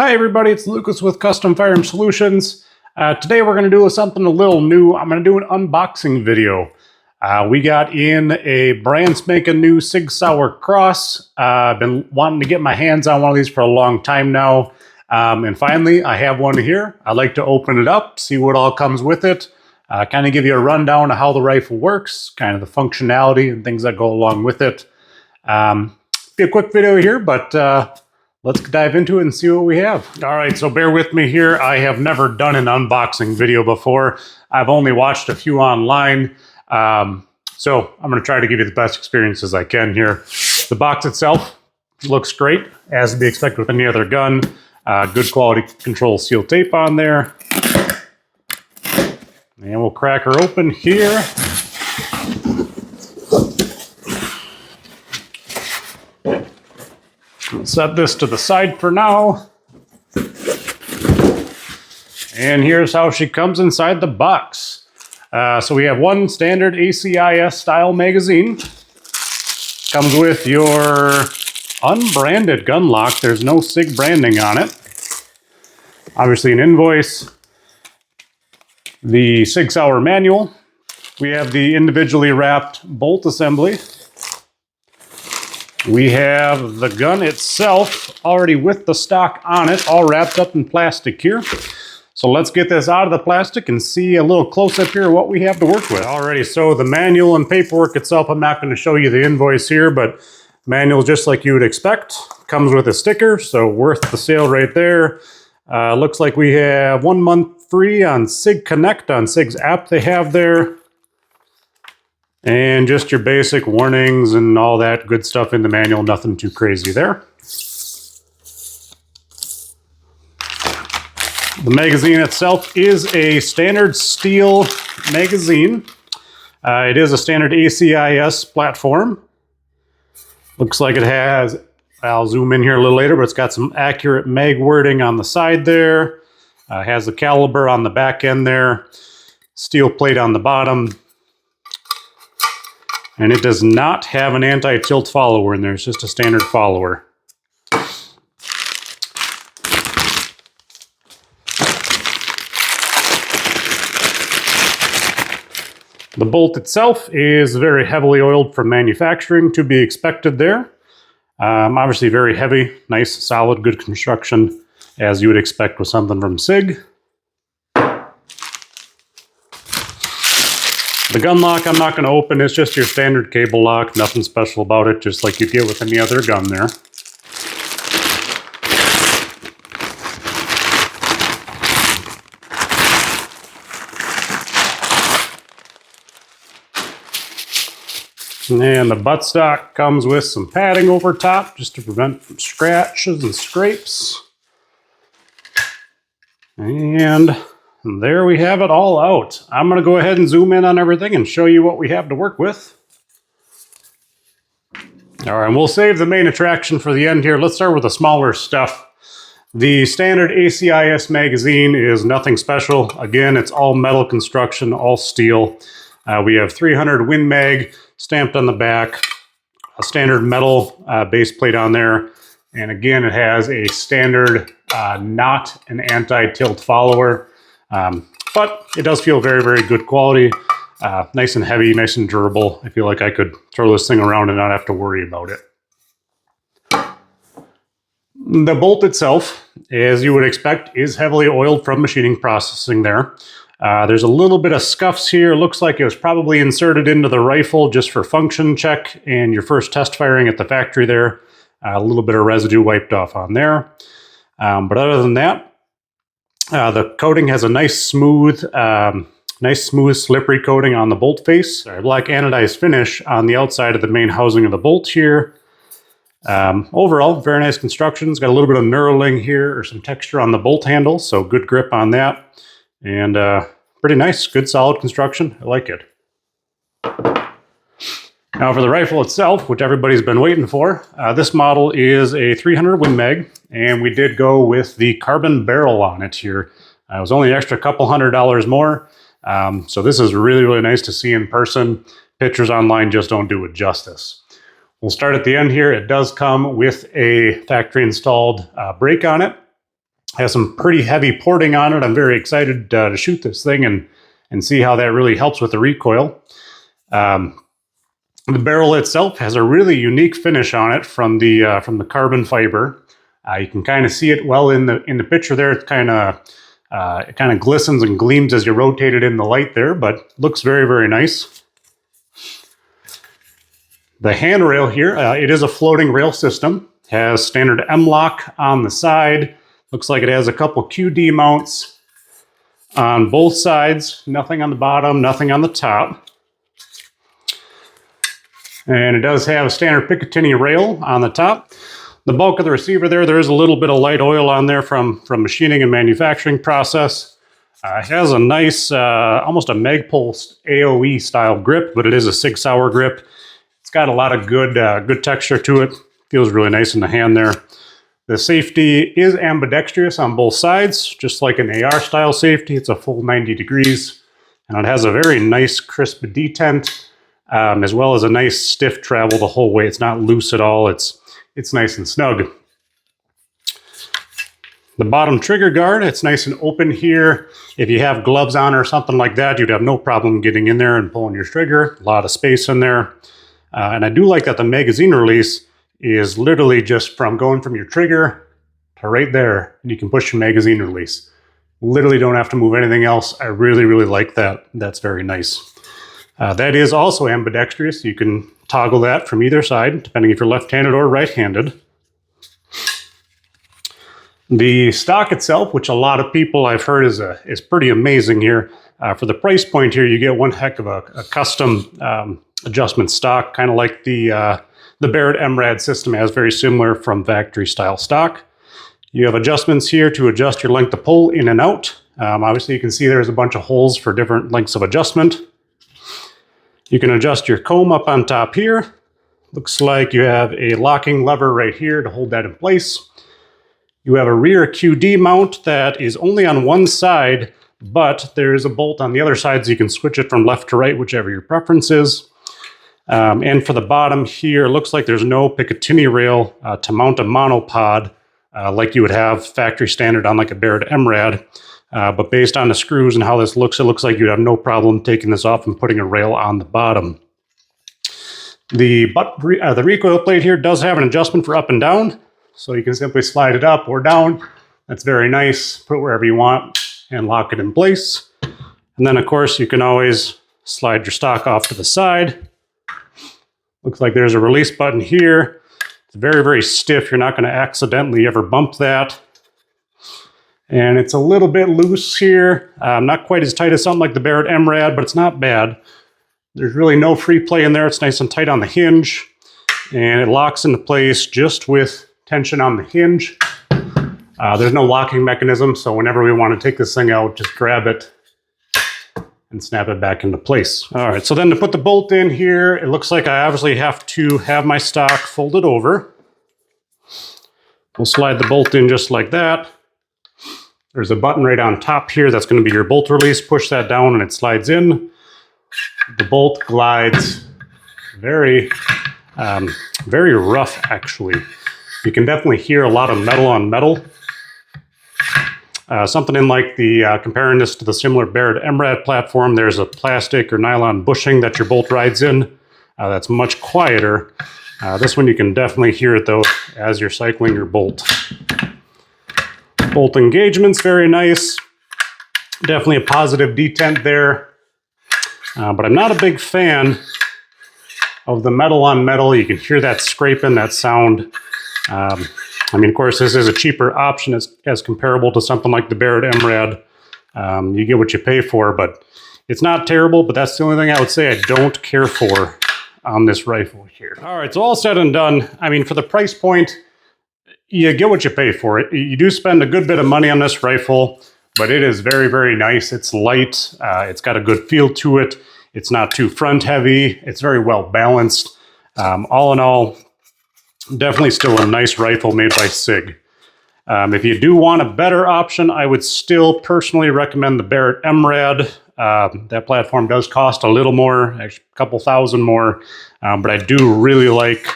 Hi everybody, it's Lucas with Custom Firearm Solutions. Today we're going to do something a little new. I'm going to do an unboxing video. We got in a brand spanking new SIG Sauer Cross. I've been wanting to get my hands on one of these for a long time now. And finally, I have one here. I'd like to open it up, see what all comes with it, kind of give you a rundown of how the rifle works, kind of the functionality and things that go along with it. Be a quick video here, but let's dive into it and see what we have. All right, so bear with me here. I have never done an unboxing video before. I've only watched a few online. So I'm gonna try to give you the best experiences I can here. The box itself looks great, as to be expected with any other gun. Good quality control seal tape on there. And we'll crack her open here. Set this to the side for now. And here's how she comes inside the box. So we have one standard ACIS style magazine. Comes with your unbranded gun lock. There's no SIG branding on it. Obviously an invoice. The SIG Sauer manual. We have the individually wrapped bolt assembly. We have the gun itself already with the stock on it, all wrapped up in plastic here. So let's get this out of the plastic and see a little close-up here of what we have to work with. Alrighty, so the manual and paperwork itself, I'm not going to show you the invoice here, but manual just like you would expect. Comes with a sticker, so worth the sale right there. Looks like we have 1 month free on SIG Connect, on SIG's app they have there. And just your basic warnings and all that good stuff in the manual, nothing too crazy there. The magazine itself is a standard steel magazine. It is a standard ACIS platform. Looks like it has, I'll zoom in here a little later, but it's got some accurate mag wording on the side there. Has the caliber on the back end there. Steel plate on the bottom. And it does not have an anti-tilt follower in there. It's just a standard follower. The bolt itself is very heavily oiled from manufacturing, to be expected there. Obviously very heavy, nice, solid, good construction, as you would expect with something from SIG. The gun lock I'm not going to open. It's just your standard cable lock. Nothing special about it, just like you get with any other gun there. And the buttstock comes with some padding over top just to prevent from scratches and scrapes. And there we have it all out. I'm going to go ahead and zoom in on everything and show you what we have to work with. All right, we'll save the main attraction for the end here. Let's start with the smaller stuff. The standard ACIS magazine is nothing special. Again, it's all metal construction, all steel. We have 300 Win Mag stamped on the back, a standard metal base plate on there. And again, it has a standard, not an anti-tilt follower. But it does feel very, very good quality. Nice and heavy, nice and durable. I feel like I could throw this thing around and not have to worry about it. The bolt itself, as you would expect, is heavily oiled from machining processing there. There's a little bit of scuffs here. Looks like it was probably inserted into the rifle just for function check and your first test firing at the factory there. A little bit of residue wiped off on there. But other than that, the coating has a nice smooth, slippery coating on the bolt face. Black anodized finish on the outside of the main housing of the bolt here. Overall, very nice construction. It's got a little bit of knurling here or some texture on the bolt handle, so good grip on that. And pretty nice, good solid construction. I like it. Now for the rifle itself, which everybody's been waiting for, this model is a 300 Win Mag, and we did go with the carbon barrel on it here. It was only an extra couple $100 more, so this is really, really nice to see in person. Pictures online just don't do it justice. We'll start at the end here. It does come with a factory installed brake on it. Has some pretty heavy porting on it. I'm very excited to shoot this thing and see how that really helps with the recoil. The barrel itself has a really unique finish on it from the carbon fiber. You can kind of see it well in the picture there. It kind of glistens and gleams as you rotate it in the light there, but looks very, very nice. The handrail here, it is a floating rail system. Has standard M-lock on the side. Looks like it has a couple QD mounts on both sides. Nothing on the bottom, nothing on the top. And it does have a standard Picatinny rail on the top. The bulk of the receiver there is a little bit of light oil on there from machining and manufacturing process. It has a nice, almost a Magpul AOE style grip, but it is a Sig Sauer grip. It's got a lot of good texture to it. Feels really nice in the hand there. The safety is ambidextrous on both sides, just like an AR style safety. It's a full 90 degrees, and it has a very nice crisp detent, as well as a nice stiff travel the whole way. It's not loose at all. It's nice and snug. The bottom trigger guard, it's nice and open here. If you have gloves on or something like that, you'd have no problem getting in there and pulling your trigger. A lot of space in there. And I do like that the magazine release is literally just from going from your trigger to right there, and you can push your magazine release. Literally don't have to move anything else. I really, really like that. That's very nice. That is also ambidextrous. You can toggle that from either side, depending if you're left-handed or right-handed. The stock itself, which a lot of people I've heard is pretty amazing here. For the price point here, you get one heck of a custom adjustment stock, kind of like the Barrett MRAD system has, very similar from factory style stock. You have adjustments here to adjust your length of pull in and out. Obviously you can see there's a bunch of holes for different lengths of adjustment. You can adjust your comb up on top here. Looks like you have a locking lever right here to hold that in place. You have a rear QD mount that is only on one side, but there's a bolt on the other side so you can switch it from left to right, whichever your preference is. And for the bottom here, it looks like there's no Picatinny rail to mount a monopod like you would have factory standard on like a Barrett MRAD. But based on the screws and how this looks, it looks like you'd have no problem taking this off and putting a rail on the bottom. The recoil plate here does have an adjustment for up and down, so you can simply slide it up or down. That's very nice. Put it wherever you want and lock it in place. And then, of course, you can always slide your stock off to the side. Looks like there's a release button here. It's very, very stiff. You're not going to accidentally ever bump that. And it's a little bit loose here. Not quite as tight as something like the Barrett MRAD, but it's not bad. There's really no free play in there. It's nice and tight on the hinge. And it locks into place just with tension on the hinge. There's no locking mechanism, so whenever we want to take this thing out, just grab it and snap it back into place. All right, so then to put the bolt in here, it looks like I obviously have to have my stock folded over. We'll slide the bolt in just like that. There's a button right on top here that's going to be your bolt release. Push that down and it slides in. The bolt glides very, very rough actually. You can definitely hear a lot of metal on metal. Something in like comparing this to the similar Barrett MRAD platform, there's a plastic or nylon bushing that your bolt rides in. That's much quieter. This one you can definitely hear it though as you're cycling your bolt. Bolt engagement's very nice. Definitely a positive detent there. But I'm not a big fan of the metal on metal. You can hear that scraping, that sound. I mean, of course, this is a cheaper option as comparable to something like the Barrett MRAD. You get what you pay for, but it's not terrible, but that's the only thing I would say I don't care for on this rifle here. All right, so all said and done, I mean, for the price point, you get what you pay for it. You do spend a good bit of money on this rifle, but it is very, very nice. It's light. It's got a good feel to it. It's not too front heavy. It's very well balanced. All in all, definitely still a nice rifle made by SIG. If you do want a better option, I would still personally recommend the Barrett MRAD. That platform does cost a little more, actually a couple thousand more, but I do really like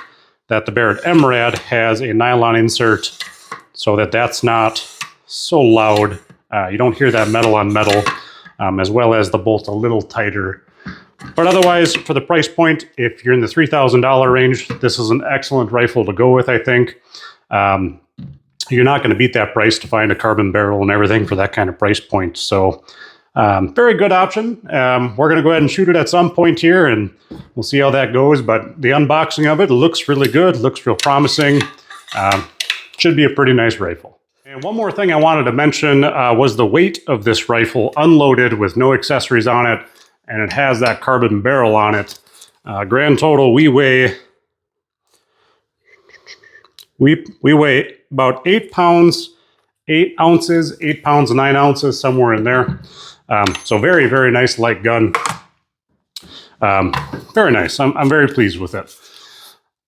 that the Barrett MRAD has a nylon insert so that that's not so loud. You don't hear that metal on metal, as well as the bolt a little tighter. But otherwise, for the price point, if you're in the $3,000 range, this is an excellent rifle to go with, I think. You're not going to beat that price to find a carbon barrel and everything for that kind of price point. So very good option. We're going to go ahead and shoot it at some point here, and we'll see how that goes. But the unboxing of it looks really good, looks real promising. Should be a pretty nice rifle. And one more thing I wanted to mention was the weight of this rifle, unloaded with no accessories on it, and it has that carbon barrel on it. Grand total, we weigh about 8 pounds, 8 ounces, 8 pounds, 9 ounces, somewhere in there. So very, very nice light gun. Very nice. I'm very pleased with it.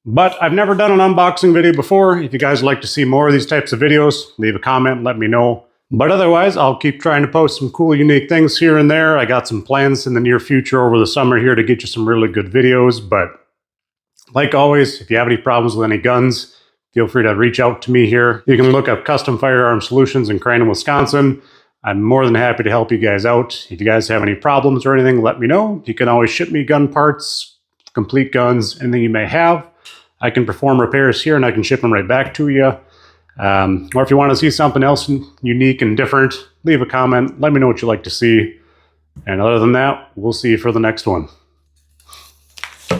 But I've never done an unboxing video before. If you guys would like to see more of these types of videos, leave a comment, let me know. But otherwise, I'll keep trying to post some cool, unique things here and there. I got some plans in the near future over the summer here to get you some really good videos. But like always, if you have any problems with any guns, feel free to reach out to me here. You can look up Custom Firearm Solutions in Crandon, Wisconsin. I'm more than happy to help you guys out. If you guys have any problems or anything, let me know. You can always ship me gun parts, complete guns, anything you may have. I can perform repairs here and I can ship them right back to you. Or if you want to see something else unique and different, leave a comment. Let me know what you'd like to see. And other than that, we'll see you for the next one.